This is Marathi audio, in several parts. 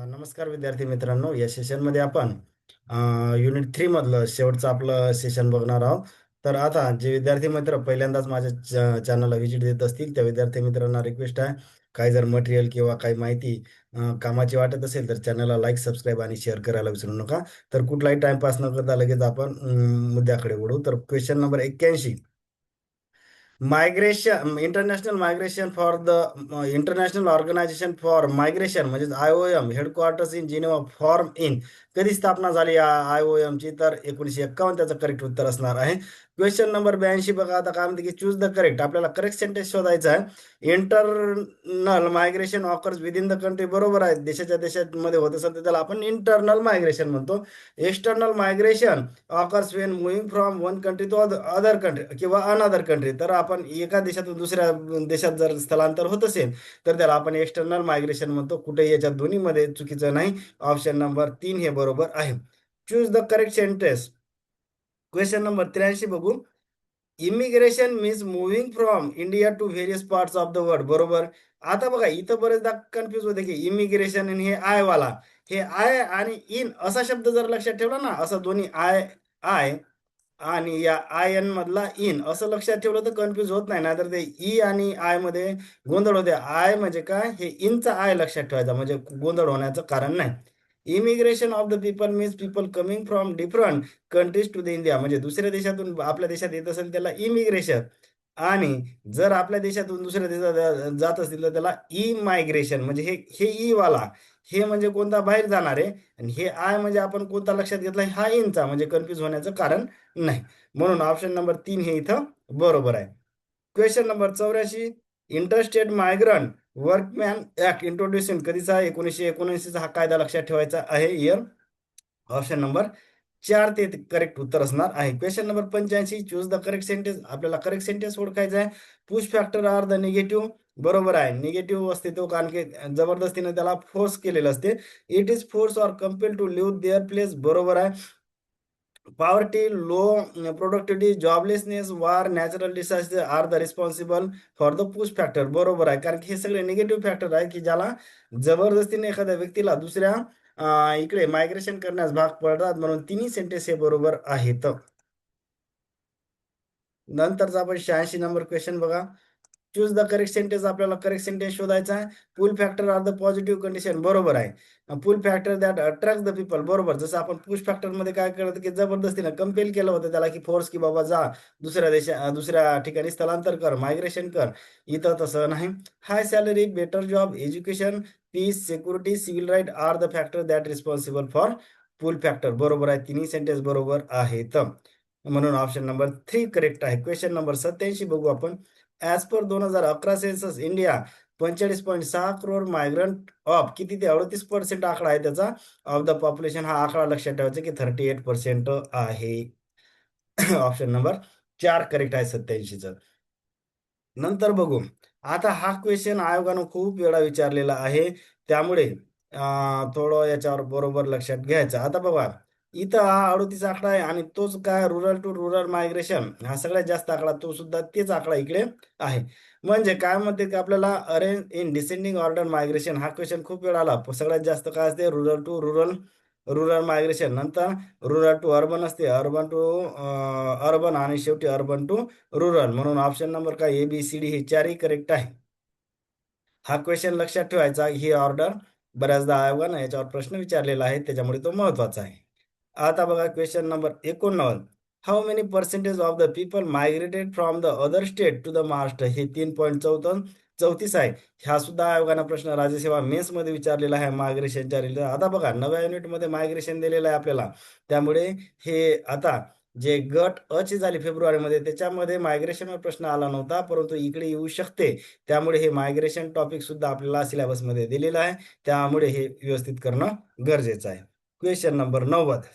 नमस्कार विद्यार्थी मित्रांनो, या सेशनमध्ये आपण युनिट 3 मधलं शेवटचं आपलं सेशन बघणार आहोत. तर आता जे विद्यार्थी मित्र पहिल्यांदाच माझ्या चॅनलला व्हिजिट देत असतील त्या विद्यार्थी मित्रांना रिक्वेस्ट आहे, काही जर मटेरियल किंवा काही माहिती कामाची वाटत असेल तर चॅनलला लाईक, सबस्क्राईब आणि शेअर करायला विसरू नका. तर कुठलाही टाइमपास न करता लगेच आपण मुद्द्याकडे वळू. तर question number 81, migration international migration for the international organization for migration म्हणजेच IOM headquarters in Geneva form in कधी स्थापना झाली या IOM ची? तर 1951 त्याचं करेक्ट उत्तर असणार आहे. क्वेश्चन नंबर 82 बघा, आता काय म्हणते की चूज द करेक्ट. आपल्याला करेक्ट सेंटेन्स शोधायचा आहे. Internal migration occurs within the country, बरोबर आहे. देशाच्या देशामध्ये होत असेल तर त्याला आपण इंटरनल मायग्रेशन म्हणतो. External migration occurs when moving from one country to other country किंवा अनदर कंट्री. तर आपण एका देशातून दुसऱ्या देशात जर स्थलांतर होत असेल तर त्याला आपण एक्सटर्नल मायग्रेशन म्हणतो. कुठे याच्या दोन्हीमध्ये चुकीचं नाही. ऑप्शन नंबर 3 हे बरोबर आहे. Choose the correct sentence. Question number 83 बघू. Immigration means moving from India to various parts of the world, बरोबर. आता बघा इथं बरेचदा कन्फ्युज होते की इमिग्रेशन आणि हे आय वाला, हे आय आणि इन असा शब्द जर लक्षात ठेवला ना, असं दोन्ही आय आय आणि या आय एन मधला इन असं लक्षात ठेवलं तर कन्फ्युज होत नाही. नाहीतर ते ई आणि आय मध्ये गोंधळ होते. आय म्हणजे काय, हे इनचा आय लक्षात ठेवायचा म्हणजे गोंधळ होण्याचं कारण नाही. Immigration of the people means people coming from different countries to the India, म्हणजे दुसऱ्या देशातून आपल्या देशात येत असेल त्याला इमिग्रेशन. आणि जर आपल्या देशातून दुसऱ्या देशात जात असतील तर त्याला ई मायग्रेशन. म्हणजे हे हे ई वाला, हे म्हणजे कोणता बाहेर जाणार आहे, आणि हे आय म्हणजे आपण कोणता लक्षात घेतला, हा इनचा, म्हणजे कन्फ्युज होण्याचं कारण नाही. म्हणून ऑप्शन नंबर 3 हे इथं बरोबर आहे. Question number 84, interstate migrant workman act introduction कधीचा? 1979 हा कायदा लक्षात ठेवायचा आहे. इयर ऑप्शन नंबर 4 ते करेक्ट उत्तर असणार आहे. Question number 85, choose the correct sentence. आपल्याला करेक्ट सेंटेन्स ओळखायचा आहे. Push factor are the negative, बरोबर आहे. निगेटिव्ह असते तो कारण की जबरदस्तीने त्याला फोर्स केलेलं असते. It is force or compel to leave their place, बरोबर आहे. Poverty, low productivity, joblessness, war, natural disaster are the responsible for the push factor, बरोबर आहे. कारण की हे सगळे निगेटिव्ह फॅक्टर आहे की ज्याला जबरदस्तीने एखाद्या व्यक्तीला दुसऱ्या इकडे मायग्रेशन करण्यास भाग पडतात. म्हणून तिन्ही सेंटेन्स हे बरोबर आहेत. नंतरचा आपण 86 नंबर क्वेश्चन बघा. Choose the correct sentence. आपल्याला करेक्ट सेंटेन्स शोधायचा आहे. Pull factor are the positive condition, बरोबर आहे. Pull factor that attract the people, बरोबर. जसं आपण पुश फॅक्टर मध्ये काय करत की जबरदस्तीने कंपेल केलं होतं त्याला की फोर्स की बाबा जा दुसऱ्या ठिकाणी स्थलांतर कर, मायग्रेशन कर. इथं तसं नाही. High salary, better job, education, peace, security, civil right are the factor that responsible for pull factor, बरोबर आहे. तिन्ही सेंटेन्स बरोबर आहेत. म्हणून ऑप्शन नंबर 3 करेक्ट आहे. क्वेश्चन नंबर 87 बघू आपण. As per 2011 census India 45.6 crore migrant of किती ते 38% आकडा आहे त्याचा ऑफ द पॉप्युलेशन. हा आकडा लक्षात ठेवायचा की 38% आहे. ऑप्शन नंबर 4 करेक्ट आहे 87चं. नंतर बघू. आता हा क्वेश्चन आयोगानं खूप वेळा विचारलेला आहे, त्यामुळे थोडं याच्यावर बरोबर लक्षात घ्यायचं. आता बघा, इथं हा 38 आकडा आहे आणि तोच काय रूरल टू रूरल मायग्रेशन हा सगळ्यात जास्त आकडा, तो सुद्धा तेच आकडा इकडे आहे. म्हणजे काय म्हणते की आपल्याला arrange in descending order migration हा क्वेश्चन खूप वेळा आला. सगळ्यात जास्त काय असते, rural to rural rural migration. नंतर रुरल टू अर्बन असते, अर्बन टू अर्बन, आणि शेवटी अर्बन टू रुरल. म्हणून ऑप्शन नंबर काय ABCD हे चारही करेक्ट आहे. हा क्वेश्चन लक्षात ठेवायचा. ही ऑर्डर बऱ्याचदा आयोगानं याच्यावर प्रश्न विचारलेला आहे, त्याच्यामुळे तो महत्वाचा आहे. आता बघा question number 89, how many percentage of the people migrated from the other state to the Maharashtra, हे 3.34 आहे. हा सुद्धा आयोगानं प्रश्न राज्यसेवा मेन्स मध्ये विचारलेला आहे मायग्रेशनच्या रिलेटेड. आता बघा 9व्या युनिटमध्ये मायग्रेशन दिलेलं आहे आपल्याला, त्यामुळे हे आता जे गट अ ची झाली फेब्रुवारीमध्ये त्याच्यामध्ये मायग्रेशनवर प्रश्न आला नव्हता, परंतु इकडे येऊ शकते. त्यामुळे हे मायग्रेशन टॉपिक सुद्धा आपल्याला सिलेबसमध्ये दिलेलं आहे, त्यामुळे हे व्यवस्थित करणं गरजेचं आहे. Question number 90,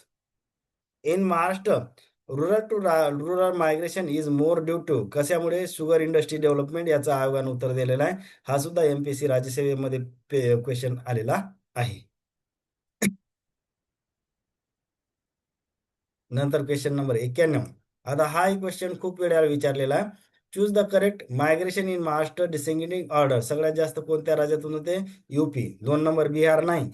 in Maharashtra rural to rural migration is more due to कशामुळे? शुगर इंडस्ट्री डेव्हलपमेंट, याचं आयोगानं उत्तर दिलेलं आहे. हा सुद्धा MPSC राज्यसेवेमध्ये क्वेश्चन आलेला आहे. नंतर क्वेश्चन नंबर 91, आता हा क्वेश्चन खूप वेळा विचारलेला आहे. Choose the correct migration in Maharashtra descending order सगळ्यात जास्त कोणत्या राज्यातून होते? यूपी. 2 नंबर बिहार नाही.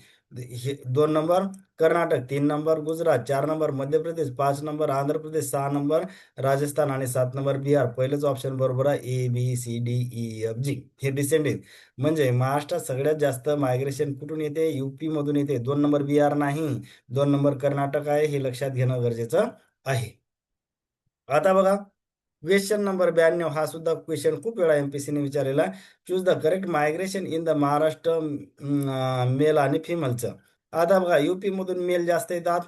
2 number Karnataka, 3 number Gujarat, 4 number Madhya Pradesh, 5 number Andhra Pradesh, 6 number Rajasthan आणि 7 नंबर बिहार. पहिलंच ऑप्शन बरोबर आहे, ABCDEFG. हे डिसेंडिंग म्हणजे महाराष्ट्रात सगळ्यात जास्त मायग्रेशन कुठून येते? युपी मधून येते. 2 नंबर बिहार नाही, 2 नंबर कर्नाटक आहे. हे लक्षात घेणं गरजेचं आहे. आता बघा, क्वेश्चन नंबर 92 हा सुद्धा क्वेश्चन खूप वेळा एमपीसीने विचारलेला. Choose the correct migration in the Maharashtra male आणि फिमेलचं. आता बघा, युपी मधून मेल जास्त येतात,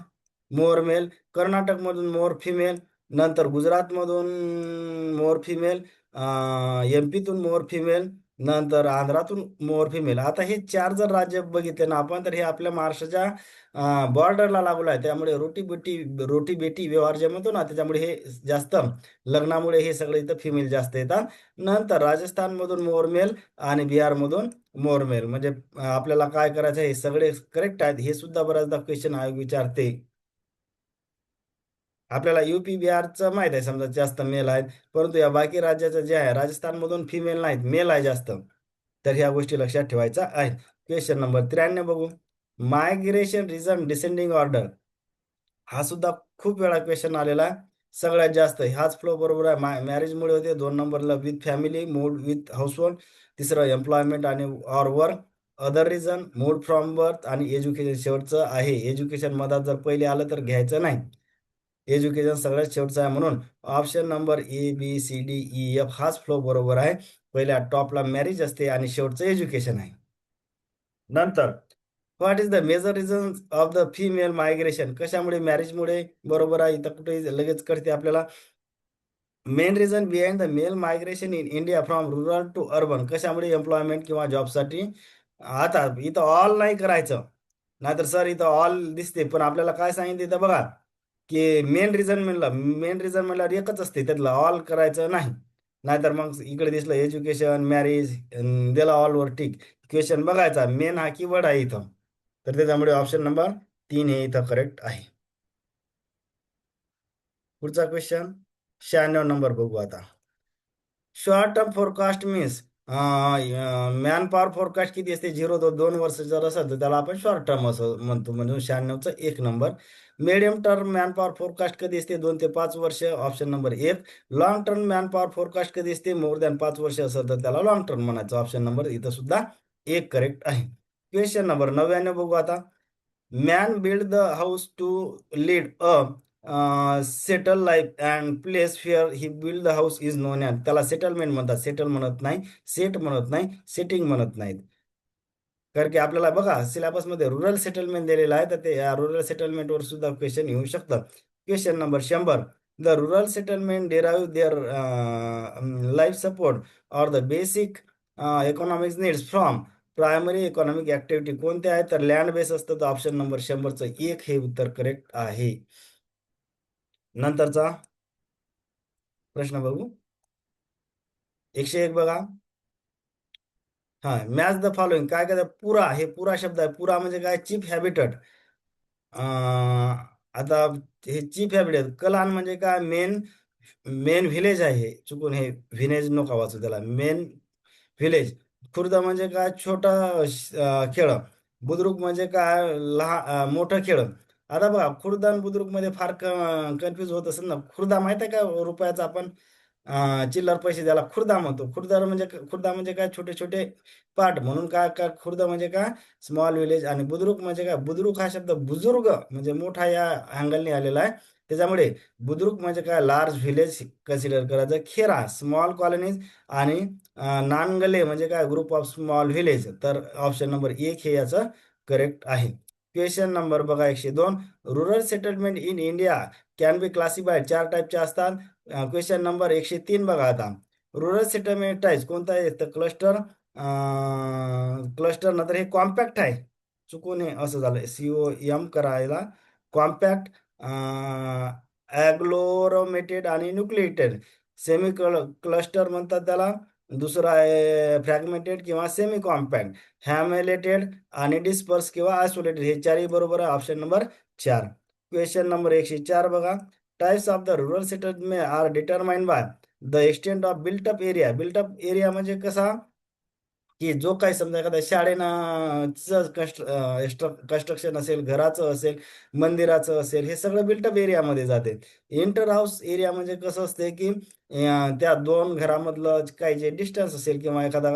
मोर मेल. कर्नाटकमधून मोर फिमेल. नंतर गुजरातमधून मोर फिमेल. एमपीतून मोर फिमेल. नंतर आंध्रातून मोर फिमेल. आता हे 4 जर राज्य बघितले ना आपण, तर हे आपल्या महाराष्ट्राच्या बॉर्डरला लागून आहे. त्यामुळे रोटी बेटी व्यवहार जे म्हणतो ना, त्याच्यामुळे हे जास्त लग्नामुळे हे सगळे इथं फिमेल जास्त येतात. नंतर राजस्थानमधून मोरमेल आणि बिहारमधून मोरमेल. म्हणजे आपल्याला काय करायचं, हे सगळे करेक्ट आहेत. हे सुद्धा बऱ्याचदा क्वेश्चन आयोग विचारते. आपल्याला युपी बिहारचं माहित आहे, समजा जास्त मेल आहेत. परंतु या बाकी राज्याचं जे आहे, राजस्थानमधून फिमेल नाहीत, मेल आहे जास्त. तर ह्या गोष्टी लक्षात ठेवायच्या आहेत. क्वेश्चन नंबर 93 बघू. मायग्रेशन रिझन डिसेंडिंग ऑर्डर हा सुद्धा खूप वेळा क्वेश्चन आलेला आहे. सगळ्यात जास्त ह्याच फ्लो बरोबर आहे. मॅरेजमुळे होते. 2 नंबरला with family, mood with household. तिसरं एम्प्लॉयमेंट आणि or work. Other reason mood from birth आणि एज्युकेशन शेवटचं आहे. एज्युकेशन मधात जर पहिले आलं तर घ्यायचं नाही. एज्युकेशन सगळ्यात शेवटचं आहे, म्हणून ऑप्शन नंबर ABCDEF हाच फ्लो बरोबर आहे. पहिल्या टॉपला मॅरेज असते आणि शेवटचं एज्युकेशन आहे. नंतर what is the major reason of the female migration? कशामुळे? मॅरेजमुळे. बरोबर आहे. इथं कुठे लगेच कळते आपल्याला. Main reason behind the male migration in India from rural to urban. कशामुळे? एम्प्लॉयमेंट किंवा जॉबसाठी. आता इथं ऑल नाही करायचं, नाहीतर सर इथं ऑल दिसते, पण आपल्याला काय सांगितलं इथं बघा, की मेन रिझन म्हणलं एकच असते, त्यातलं ऑल करायचं नाही. नाहीतर मग इकडे दिसलं एज्युकेशन, मॅरेज, दिला ऑलवर टिक. क्वेश्चन बघायचा, मेन हा कीवर्ड आहे इथं. तर त्याच्यामुळे ऑप्शन नंबर 3 हे इथं करेक्ट आहे. पुढचा क्वेश्चन 96 नंबर बघू आता. Short term forecast means man power forecast किती असते? 0 ते 2 वर्ष जर असेल तर त्याला आपण शॉर्ट टर्म असं म्हणतो, म्हणजे 96चा 1 number. Medium term man power forecast कधी असते? 2 ते 5 वर्ष, option number 1. Long term man power forecast कधी असते? मोर दॅन 5 वर्ष असेल तर त्याला लॉंग टर्म म्हणायचं. ऑप्शन नंबर इथं सुद्धा 1 करेक्ट आहे. क्वेश्चन नंबर 99 बघू आता. Man build the house to lead a settle life and place fair he build the house is known as. त्याला सेटलमेंट म्हणतात. सेटल म्हणत नाही, सेट म्हणत नाही, सेटिंग म्हणत नाहीत. कारण की आपल्याला बघा सिलेबसमध्ये रुरल सेटलमेंट दिलेलं आहे, तर ते या रुरल सेटलमेंटवर सुद्धा क्वेश्चन येऊ शकतं. Question number 100. The rural settlement derive their life support or the basic economic needs from primary economic activity. कोणते आहे? तर लँड बेस असतं. तर ऑप्शन नंबर 100चं 1 हे उत्तर करेक्ट आहे. नंतरचा प्रश्न बघू. 101 बघा. हा, मॅच द फॉलोइंग. काय काय? पुरा, हे पुरा शब्द आहे. पुरा म्हणजे काय? चीप हॅबिटट. आता हे चीफ हॅबिटट. कलान म्हणजे काय? मेन मेन व्हिलेज आहे. हे चुकून हे व्हिलेज नको वाचू त्याला, मेन व्हिलेज. खुर्द म्हणजे काय? छोटा खेळ. बुद्रुक म्हणजे काय? लहान मोठं खेळ. आता बघा, खुर्द आणि बुद्रुक मध्ये फार कन्फ्युज होत असेल ना. खुर्दा माहित आहे का? रुपयाचा आपण चिल्लर पैसे द्यायला खुर्दा म्हणतो. खुर्दा म्हणजे काय? छोटे छोटे पार्ट. म्हणून काय काय खुर्द म्हणजे काय? Small village. आणि बुद्रुक म्हणजे काय? बुद्रुक हा शब्द बुजुर्ग म्हणजे मोठा या अँगलने आलेला आहे. त्याच्यामुळे बुद्रुक म्हणजे काय? लार्ज व्हिलेज कन्सिडर करायचं. खेरा स्मॉल कॉलनीज. आणि नानगले म्हणजे काय? Group of small village. तर ऑप्शन नंबर 1 हे याचं करेक्ट आहे. क्वेश्चन नंबर बघा 102. Rural settlement in India can be classified. 4 टाईपचे असतात. क्वेश्चन नंबर 103 बघा आता. रुरल सेटलमेंट टाईप कोणता आहे? तर क्लस्टर नंतर हे कॉम्पॅक्ट आहे. चुकून हे असं झालं, COM करायला. कॉम्पॅक्ट, ॲग्लोरोमेटेड आणि न्यूक्लिएटेड. सेमी क्लस्टर म्हणतात त्याला. दुसरा आहे फ्रॅगमेंटेड किंवा सेमी कॉम्पॅक्ट. हॅमेलेटेड आणि डिस्पर्स किंवा आयसोलेटेड. हे चारही बरोबर आहे. Option number 4. क्वेश्चन नंबर 104 बघा. Types of the rural settlement are determined by. The extent of built up area म्हणजे कसा, की जो काही समजा एखाद्या शाळेनं कन्स्ट्रक्शन असेल, घराचं असेल, मंदिराचं असेल, हे सगळं बिल्टअप एरियामध्ये जाते. इंटर हाऊस एरिया म्हणजे कसं असते, की त्या दोन घरामधलं काही जे डिस्टन्स असेल किंवा एखादा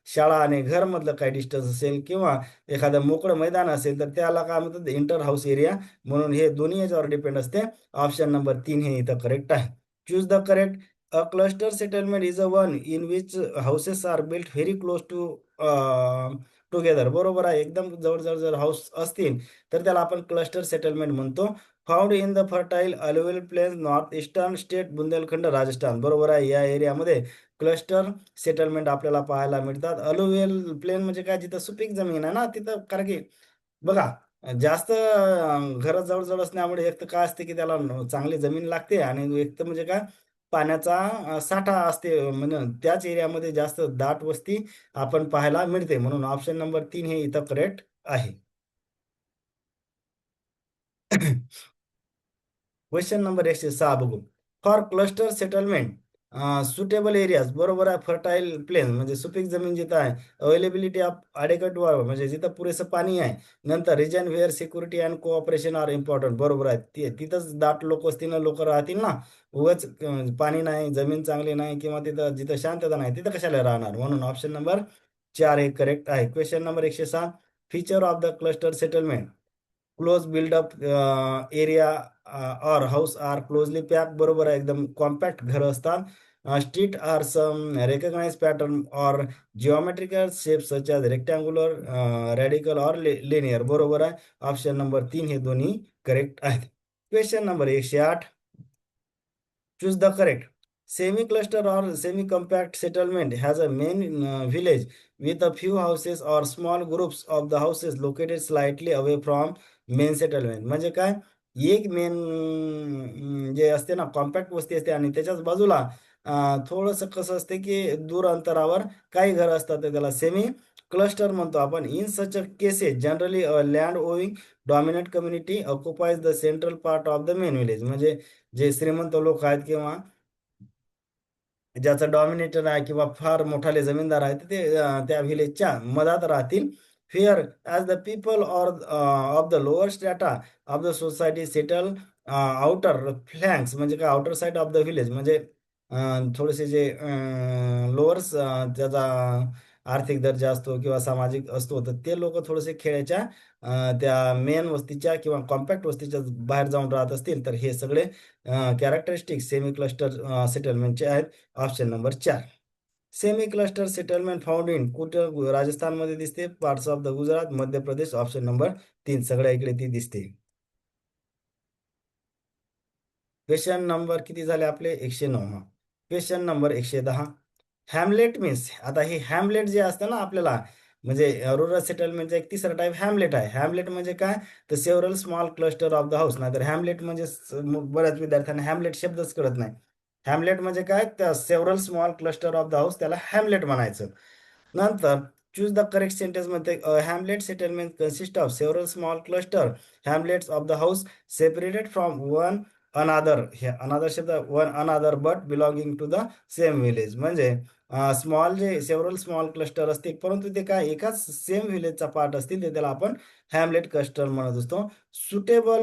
शाळा आणि घरमधलं काही डिस्टन्स असेल किंवा एखादं मोकळं मैदान असेल, तर त्याला काय म्हणतात इंटर हाऊस एरिया. म्हणून हे दोन्ही याच्यावर डिपेंड असते. ऑप्शन नंबर 3 हे इथं करेक्ट आहे. Choose the correct. A cluster settlement is a one in which houses are built very close to together. बरोबर आहे. एकदम जवळ-जवळ जर हाऊस असतील, तर त्याला आपण क्लस्टर सेटलमेंट म्हणतो. Found in the fertile alluvial plains north eastern state Bundelkhand, Rajasthan. बरोबर आहे. या एरियामध्ये क्लस्टर सेटलमेंट आपल्याला पाहायला मिळतात. अल्युव्हियल प्लेन म्हणजे काय? जिथं सुपीक जमीन आहे ना, तिथं कारण की बघा, जास्त घरं जवळ-जवळ असल्यामुळे एक तर काय असते, की त्याला चांगली जमीन लागते आणि एक तर म्हणजे काय पाण्याचा साठा असते म्हणून त्याच एरियामध्ये जास्त दाट वस्ती आपण पाहायला मिळते. म्हणून ऑप्शन नंबर 3 हे इथं करेक्ट आहे. क्वेश्चन नंबर 106 बघू. For cluster settlement suitable areas. बरोबर आहे. फर्टाईल प्लेन म्हणजे सुपीक जमीन जिथं आहे. अवेलेबिलिटी ऑफ अडेक्वेट वॉटर म्हणजे जिथं पुरेसं पाणी आहे. नंतर region where security and cooperation are important. बरोबर आहे. तिथंच दाट लोकवस्तीनं लोक राहतील ना. उगाच पाणी नाही, जमीन चांगली नाही किंवा तिथं जिथं शांतता नाही, तिथं कशाला राहणार? म्हणून ऑप्शन नंबर 4 हे करेक्ट आहे. Question number 107. Feature of the cluster settlement. Close buildup area or house are closely pack. बरोबर आहे. एकदम कॉम्पॅक्ट घरं असतात. Street are some recognise pattern or geometrical shape such as rectangular, radical or linear. बरोबर आहे. ऑप्शन नंबर 3 हे दोन्ही करेक्ट आहेत. Question number 108. Choose the correct. Semi-cluster or semi-compact settlement has a main village with a few houses or small groups of the houses located slightly away from main settlement. म्हणजे काय? एक मेन जे असते ना कॉम्पॅक्ट वस्ती असते आणि त्याच्याच बाजूला थोडंसं कसं असते, की दूर अंतरावर काही घरं असतात. तर त्याला सेमी क्लस्टर म्हणतो आपण. In such a cases generally land owing dominant community occupies the central part of the main village. म्हणजे जे श्रीमंत लोक आहेत किंवा ज्याचा डॉमिनेटर आहे किंवा फार मोठाले जमीनदार आहेत, ते त्या व्हिलेजच्या मधात राहतील. Here as the people or of the lower strata of the society settle outer flanks. म्हणजे काय outer side of the village म्हणजे थोडेसे जे लोअर त्याचा आर्थिक दर्जा असतो किंवा सामाजिक असतो, तर ते लोक थोडेसे खेड्याच्या त्या मेन वस्तीच्या किंवा कॉम्पॅक्ट वस्तीच्या बाहेर जाऊन राहत असतील, तर हे सगळे कॅरेक्टरिस्टिक सेमी क्लस्टर सेटलमेंटचे आहेत. Option number 4. Semi cluster settlement found in कुठं? राजस्थानमध्ये दिसते, parts of the Gujarat, Madhya Pradesh. Option number 3 सगळ्या इकडे ती दिसते. क्वेश्चन नंबर किती झाले आपले? 109. हां. Question number 110. हॅमलेट मीन्स, आता हे हॅमलेट जे असतं ना आपल्याला, म्हणजे रुरल सेटलमेंटचा एक तिसरा टाईप हॅमलेट आहे. हॅमलेट म्हणजे काय? तर several small cluster of the house. नाहीतर हॅमलेट म्हणजे बऱ्याच विद्यार्थ्यांना हॅमलेट शब्दच कळत नाही. हॅमलेट म्हणजे काय? त्या several small cluster of the house त्याला हॅमलेट म्हणायचं. नंतर चूज द करेक्ट सेंटेन्समध्ये hamlet settlement consist of several small cluster hamlets of the house separated from one another. हे अनादर शब्द one another but belonging to the same village. म्हणजे स्मॉल जे सेव्हरल स्मॉल क्लस्टर असतील परंतु ते काय एकाच सेम व्हिलेजचा पार्ट असतील, ते त्याला आपण हॅमलेट क्लस्टर म्हणत असतो. Suitable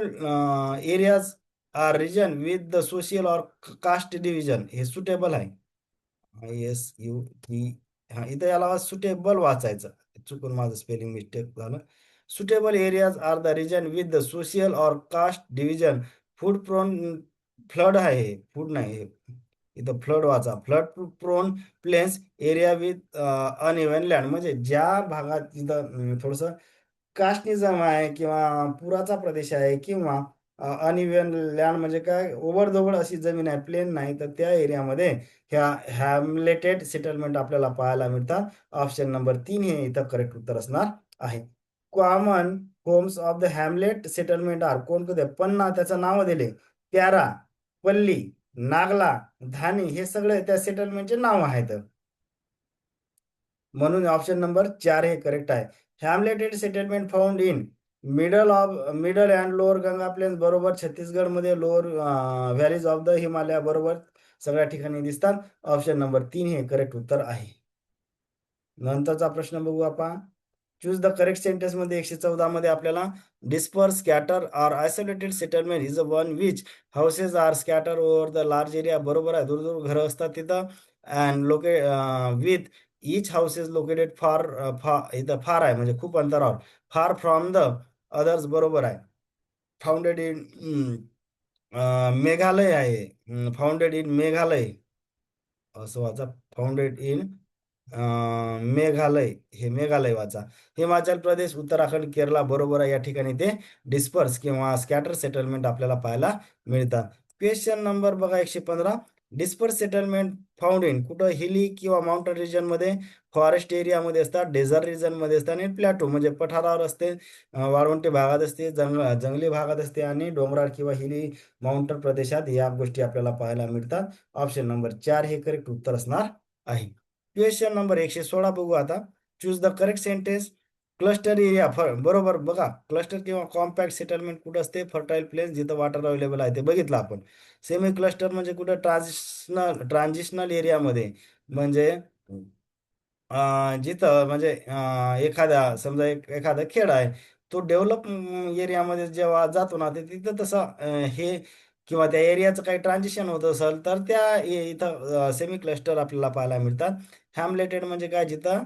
areas are region with the social or caste division. हे सुटेबल आहे. ISUT. हां, इथं याला सुटेबल वाचायचं. चुकून माझं स्पेलिंग मिस्टेक झालं. Suitable areas are the region with the social or caste division. Food prone flood आहे हे. फूड नाही हे. इथं फ्लड वाचा. Flood prone plains area with uneven land. म्हणजे ज्या भागात तिथं थोडंसं कास्टनिझम आहे किंवा पुराचा प्रदेश आहे किंवा अनइव्हन लँड म्हणजे काय ओबडधोबड अशी जमीन आहे, प्लेन नाही, तर त्या एरियामध्ये ह्या हॅमलेटेड सेटलमेंट आपल्याला पाहायला मिळतात. ऑप्शन नंबर 3 हे इथं करेक्ट उत्तर असणार आहे. Common homes of the hamlet settlement are. कोणते? पन्ना त्याचं नाव दिले. प्यारा, पल्ली, नागला, धानी हे सगळे त्या सेटलमेंटचे नाव आहेत. म्हणून ऑप्शन नंबर 4 हे करेक्ट आहे. Hamleted settlement found in middle and lower Ganga plains. बरोबर. छत्तीसगडमध्ये lower valleys of the Himalaya. बरोबर. सगळ्या ठिकाणी दिसतात. ऑप्शन नंबर 3 हे करेक्ट उत्तर आहे. नंतरचा प्रश्न बघू आपण. चूज द करेक्ट सेंटेन्स मध्ये 114 मध्ये आपल्याला disperse, scatter or isolated settlement is a one which houses are scatter over the large area. बरोबर आहे, दूर दूर घरं असतात तिथं. And with each houses located far इथं फार आहे म्हणजे खूप अंतरावर, फार फ्रॉम द अदर्स. बरोबर आहे. फाउंडेड इन मेघालय आहे, फाउंडेड इन मेघालय असं वाचा. फाउंडेड इन मेघालय, हे मेघालय वाचा. हिमाचल प्रदेश, उत्तराखंड, केरला. बरोबर आहे, या ठिकाणी ते डिस्पर्स किंवा स्कॅटर सेटलमेंट आपल्याला पाहायला मिळतात. क्वेश्चन नंबर बघा 115. डिस्पर्स सेटलमेंट फाउंड इन कुठं, हिली किंवा माउंटन रिजन मध्ये, फॉरेस्ट एरियामध्ये असतात, डेझर्ट रिजन मध्ये असतात आणि प्लॅटो म्हणजे पठारावर असते, वाळवंटी भागात असते, जंगली भागात असते आणि डोंगराळ किंवा हिली माउंटन प्रदेशात या गोष्टी आपल्याला पाहायला मिळतात. ऑप्शन नंबर 4 हे करेक्ट उत्तर असणार आहे. क्वेश्चन नंबर 116 बघू आता. Choose the correct sentence. Cluster area बरोबर बघा, क्लस्टर किंवा कॉम्पॅक्ट सेटलमेंट कुठं असते, फर्टाईल प्लेस जिथं वॉटर अवेलेबल आहे ते बघितलं आपण. सेमी क्लस्टर म्हणजे कुठं, ट्रान्झिशनल एरियामध्ये म्हणजे जिथं म्हणजे एखाद्या समजा एखादा खेड आहे, तो डेव्हलप एरियामध्ये जेव्हा जातो ना, ते तिथं तसं हे किंवा त्या एरियाचं काही ट्रान्झिशन होत असेल तर त्या इथं सेमी क्लस्टर आपल्याला पाहायला मिळतात. हॅमलेटेड म्हणजे काय, जिथं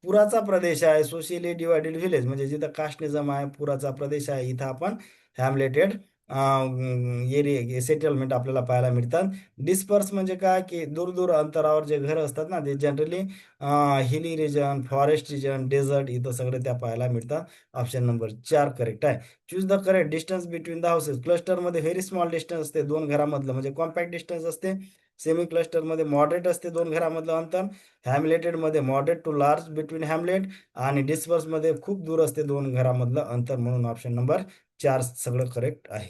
पुराचा प्रदेश आहे, सोशियली डिवायडेड विलेज म्हणजे जिथं कास्टनिझम आहे, पुराचा प्रदेश आहे, इथं आपण हॅमलेटेड एरिया सेटलमेंट आपल्याला पाहायला मिळतात. डिस्पर्स म्हणजे काय, की दूर दूर अंतरावर जे घर असतात ना, ते जनरली हिली रिजन, फॉरेस्ट रिजन, डेझर्ट इथं सगळे त्या पाहायला मिळतात. ऑप्शन नंबर 4 करेक्ट आहे. Choose the correct distance between the houses. क्लस्टरमध्ये व्हेरी स्मॉल डिस्टन्स असते दोन घरामधलं म्हणजे कॉम्पॅक्ट डिस्टन्स असते. सेमी क्लस्टरमध्ये मॉडरेट असते दोन घरामधलं अंतर. हॅमलेटेडमध्ये moderate to large between hamlet आणि डिस्पर्समध्ये खूप दूर असते दोन घरामधलं अंतर, म्हणून ऑप्शन नंबर 4 सगळं करेक्ट आहे.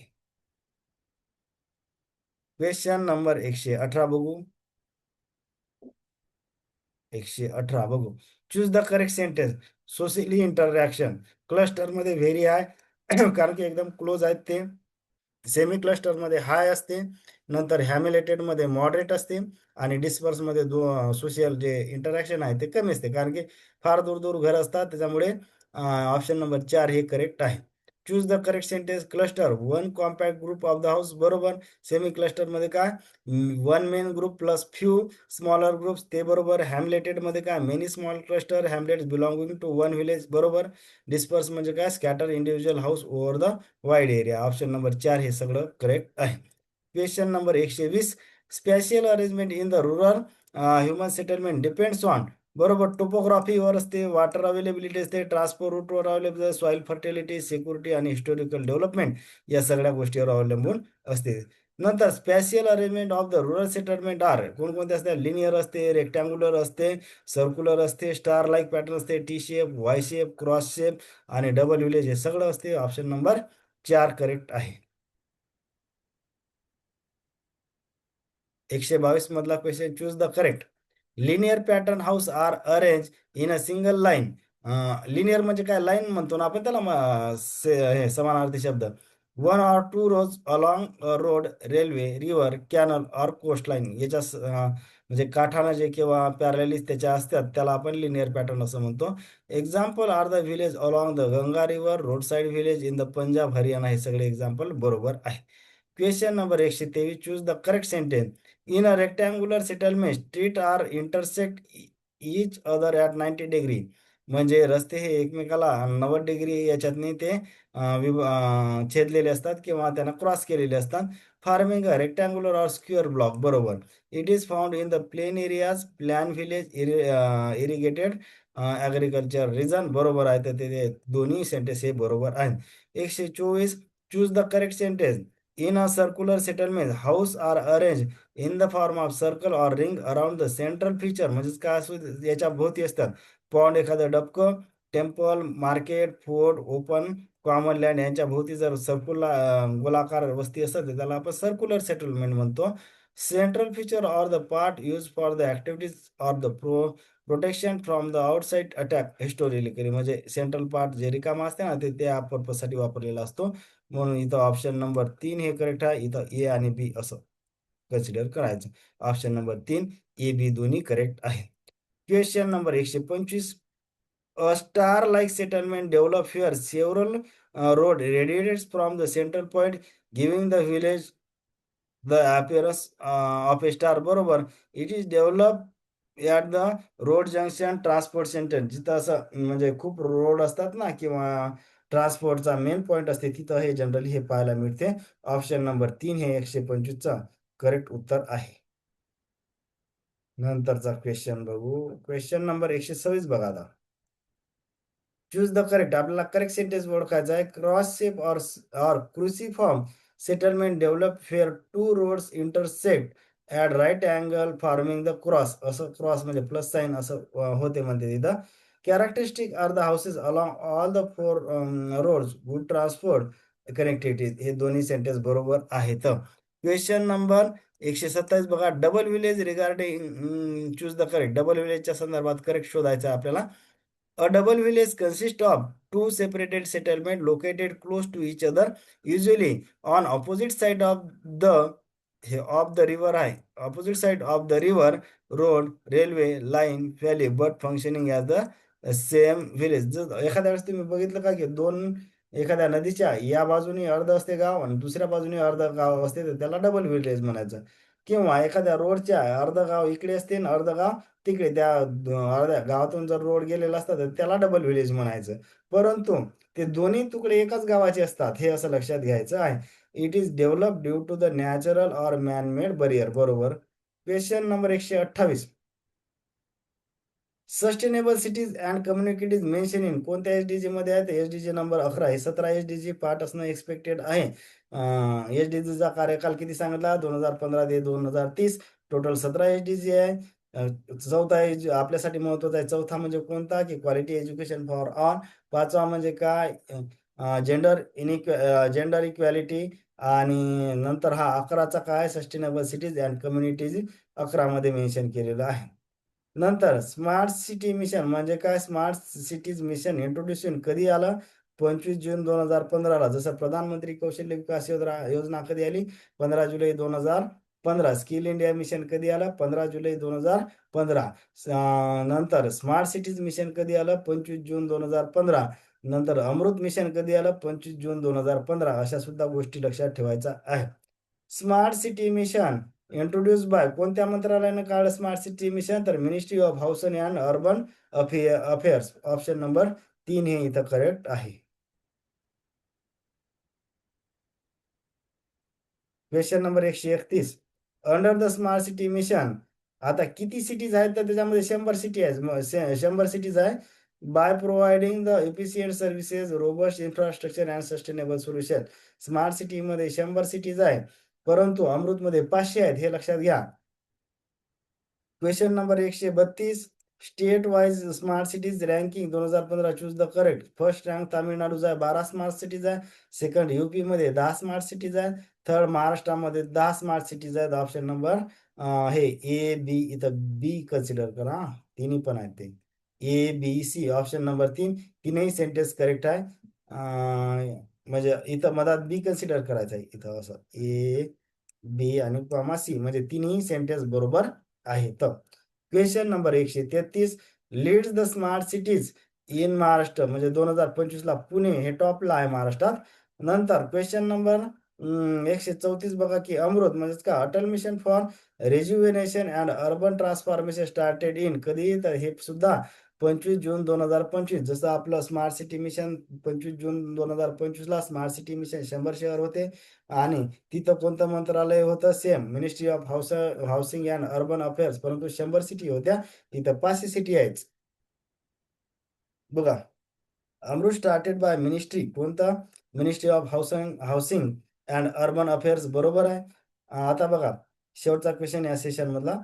क्वेश्चन नंबर 118 बघू. 118 बघू. Choose the correct sentence. Socially interaction क्लस्टरमध्ये व्हेरी आहे कारण की एकदम क्लोज आहेत ते. सेमी क्लस्टरमध्ये हाय असते, नंतर हॅमिलेटेडमध्ये मॉडरेट असते आणि डिस्पर्समध्ये सोशल जे इंटरॅक्शन आहे ते कमी असते कारण की फार दूर दूर घर असतात, त्याच्यामुळे ऑप्शन नंबर 4 हे करेक्ट आहे. Choose the correct sentence. Cluster one compact group of the house. बरोबर. सेमी क्लस्टरमध्ये काय, one main group plus few smaller groups, ते बरोबर. हॅमलेटेडमध्ये काय, many small cluster hamlets belonging to one village. बरोबर. डिस्पर्स म्हणजे काय, scatter individual house over the wide area. Option number 4 हे सगळं करेक्ट आहे. Question number 120. Special arrangement in the rural human settlement depends on. बरोबर. टोपोग्राफीवर असते, वॉटर अवेलेबिलिटी असते, ट्रान्सपोर्ट रूटवर अवेलेबल, सॉइल फर्टिलिटी, सिक्युरिटी आणि हिस्टोरिकल डेव्हलपमेंट या सगळ्या गोष्टीवर अवलंबून असते. नंतर spatial arrangement of the rural settlement are कोणकोणते असते, लिनियर असते, रेक्टँग्युलर असते, सर्क्युलर असते, स्टार लाईक पॅटर्न असते, T shape, Y shape, cross shape आणि डबल विलेज हे सगळं असते. ऑप्शन नंबर 4 करेक्ट आहे. 122 मधला question. Choose the correct. Linear pattern house are arrange in a single line. Linear म्हणजे काय, लाईन म्हणतो ना आपण त्याला, हे समानार्थी शब्द. One or two rows along road, railway, river, canal or coast line याच्या म्हणजे काठानं जे किंवा पॅरलिस त्याच्या असतात त्याला आपण लिनियर पॅटर्न असं म्हणतो. Example are the village along the Ganga river, road side village in the Punjab Haryana, हे सगळे एक्झाम्पल बरोबर आहे. Question number 123. Choose the correct sentence. In a rectangular settlement street are intersect each other at 90 degree. म्हणजे रस्ते हे एकमेकाला 90 डिग्री याच्यातनी ते छेदलेले असतात किंवा त्यांना क्रॉस केलेले असतात. Farming a rectangular or square block. बरोबर. It is found in the plain areas, plan village, irrigated agriculture region. बरोबर आहे, तर ते दोन्ही सेंटेन्स हे बरोबर आहेत. 124. Choose the correct sentence. In a circular settlement house are arrange in the form of circle or ring around the central feature. म्हणजेच काय असू याच्या भोवती असतात. पॉन्ड एखादं डबकं, temple, market, fort, open common land यांच्या भोवती जर गोलाकार वस्ती असतात तर त्याला आपण सर्क्युलर सेटलमेंट म्हणतो. Central feature or the part use for the activities or the protection from the outside attack historically. म्हणजे सेंट्रल पार्ट जे रिकामा असते ना ते त्या पर्पजसाठी वापरलेला असतो, म्हणून इथं ऑप्शन नंबर 3 हे करेक्ट आहे. इथं ए आणि बी असं. कन्सिडर करायचं. ऑप्शन नंबर 3 ए बी दोन्ही करेक्ट आहे. Question number 125. A star-like settlement developed here. Several road radiates from the central point, giving the village the appearance of a star. बरोबर. It is developed at the road junction transport center. जिथं असं म्हणजे खूप रोड असतात ना किंवा ट्रान्सपोर्टचा मेन पॉइंट असते तिथं हे जनरली हे पाहायला मिळते. ऑप्शन नंबर 3 हे 125चा करेक्ट उत्तर आहे. नंतरचा क्वेश्चन बघू. क्वेश्चन नंबर 126 बघा आता. Choose the correct. आपल्याला करेक्ट सेंटेन्स ओळखायचा आहे. Cross shape or cruciform settlement develop where two roads intersect at right angle forming the cross. असं क्रॉस म्हणजे प्लस साईन असं होते म्हणते तिथं. Characteristic are the houses along all the four roads good transport connectivity. हे दोन्ही सेंटेन्स बरोबर आहेत. क्वेश्चन नंबर 127 बघा. Double village regarding choose the correct. Double विलेजच्या संदर्भात करेक्ट शोधायचं आहे आपल्याला. A double village consists of two separated settlements located close to each other, usually on opposite side of the river आहे. Opposite side of the river, road, railway, line, valley, but functioning as the same village. जर एखाद्या वेळेस तुम्ही बघितलं का की दोन एखाद्या नदीच्या या बाजूने अर्ध असते गाव आणि दुसऱ्या बाजूने अर्ध गाव असते तर त्याला डबल विलेज म्हणायचं. किंवा एखाद्या रोडच्या अर्ध गाव इकडे असते आणि अर्ध गाव तिकडे त्या अर्ध्या गावातून जर रोड गेलेला असता तर त्याला डबल व्हिलेज म्हणायचं. परंतु ते दोन्ही तुकडे एकाच गावाचे असतात हे असं लक्षात घ्यायचं आहे. It is develop due to the natural or man made barrier. बरोबर. Question number 128. Sustainable cities and communities mention in कोणत्या एसडीजी मध्ये आहेत? SDG number 11. हे 17 एसडीजी पार्ट असणं एक्सपेक्टेड आहे. एसडीजीचा कार्यकाल किती सांगितला? 2015 ते 2030. टोटल 17 एसडीजी आहे. चौथा आपल्यासाठी महत्वाचा आहे. चौथा म्हणजे कोणता? की क्वालिटी एज्युकेशन फॉर ऑल. पाचवा म्हणजे काय? Gender equality. आणि नंतर हा 11चा काय? सस्टेनेबल सिटीज अँड कम्युनिटीज 11 मध्ये मेन्शन केलेलं आहे. नंतर स्मार्ट सिटी मिशन म्हणजे काय? स्मार्ट सिटीज मिशन इंट्रोड्युशन कधी आलं? 25 जून 2015ला. जसं प्रधानमंत्री कौशल्य विकास योजना कधी आली? 15 जुलै 2015. स्किल इंडिया मिशन कधी आलं? 15 जुलै 2015. नंतर स्मार्ट सिटीज मिशन कधी आलं? 25 जून 2015. नंतर अमृत मिशन कधी आलं? 25 जून 2015. अशा सुद्धा गोष्टी लक्षात ठेवायच्या आहे. Smart city mission introduce by कोणत्या मंत्रालयाने काढलं स्मार्ट सिटी मिशन? तर ministry of housing and urban affairs. Option number 3 हे इथं करेक्ट आहे. Question number 131. Under the smart city mission आता किती सिटीज आहेत? तर त्याच्यामध्ये 100 सिटी आहेत. 100 सिटीज आहे. By providing the efficient services, robust infrastructure and sustainable solution. Smart सिटीमध्ये 100 सिटीज आहे, परंतु अमृतमध्ये 500 आहेत. हे लक्षात घ्या. Question number 132. State wise smart cities ranking 2015. Choose the correct. First rank तामिळनाडूचा आहे, 12 स्मार्ट सिटीज आहे. सेकंड युपी मध्ये 10 स्मार्ट सिटीज आहेत. थर्ड महाराष्ट्रामध्ये 10 स्मार्ट सिटीज आहेत. ऑप्शन नंबर हे ए बी इथं बी कन्सिडर करा. तिन्ही पण आहेत ते A B C. Option number 3 तीनही सेंटेन्स करेक्ट आहे. म्हणजे इथं मधात बी कन्सिडर करायचं आहे. इथं असं ए बी आणि कॉमा सी म्हणजे तिन्ही सेंटेन्स बरोबर आहे. तर question number 133. Leads the smart cities in Maharashtra म्हणजे 2025ला पुणे हे टॉपला आहे महाराष्ट्रात. नंतर क्वेश्चन नंबर 134 बघा की अमृत म्हणजेच का Atal mission for rejuvenation and urban transformation started in कधी? तर हे सुद्धा 25 जून 2025. जसं आपलं स्मार्ट सिटी मिशन 25 जून 2025ला स्मार्ट सिटी मिशन 100 शहर होते आणि तिथं कोणतं मंत्रालय होतं? Same ministry of housing and urban affairs. परंतु 100 सिटी होत्या, इथं 500 सिटी आहेत. बघा अमृत स्टार्टेड बाय मिनिस्ट्री कोणता? Ministry of housing and urban affairs. बरोबर आहे. आता बघा शेवटचा क्वेश्चन या सेशन मधला.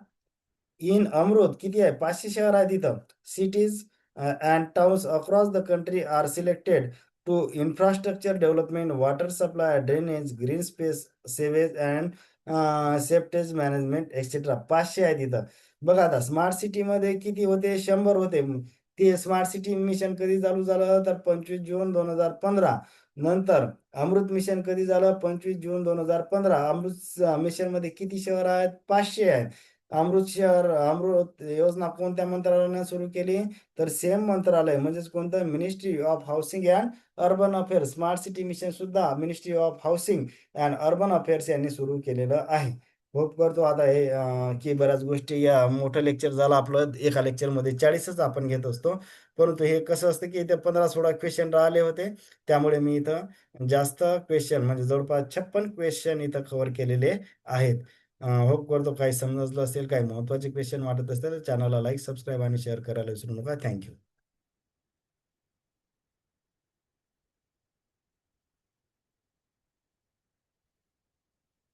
इन अमृत किती आहे? 500 शहर आहेत तिथं. Cities and towns across the country are selected to infrastructure development, water supply, drainage, green space, sewage and septage management etcetera. 500 आहे तिथं. बघा आता स्मार्ट सिटीमध्ये किती होते? 100 होते. ते स्मार्ट सिटी मिशन कधी चालू झालं तर 25 जून 2015. नंतर अमृत मिशन कधी झालं? 25 जून 2015. अमृत मिशनमध्ये किती शहर आहेत? 500 आहेत. अमृत योजना कोणत्या मंत्रालयाने सुरू केली? तर सेम मंत्रालय म्हणजेच कोणतं? Ministry of housing and urban affairs. Smart city mission सुद्धा ministry of housing and urban affairs यांनी सुरू केलेलं आहे. होप करतो आता हे की बऱ्याच गोष्टी, या मोठं लेक्चर झालं आपलं, एका लेक्चरमध्ये 40च आपण घेत असतो. परंतु हे कसं असतं की इथे 15-16 क्वेश्चन राहिले होते. त्यामुळे मी इथं जास्त क्वेश्चन म्हणजे जवळपास 56 क्वेश्चन इथं कव्हर केलेले आहेत. होप करतो काही समजलं असेल, काही महत्त्वाचे क्वेश्चन वाटत असतील तर चॅनलला लाईक, सबस्क्राईब आणि शेअर करायला विसरू नका. थँक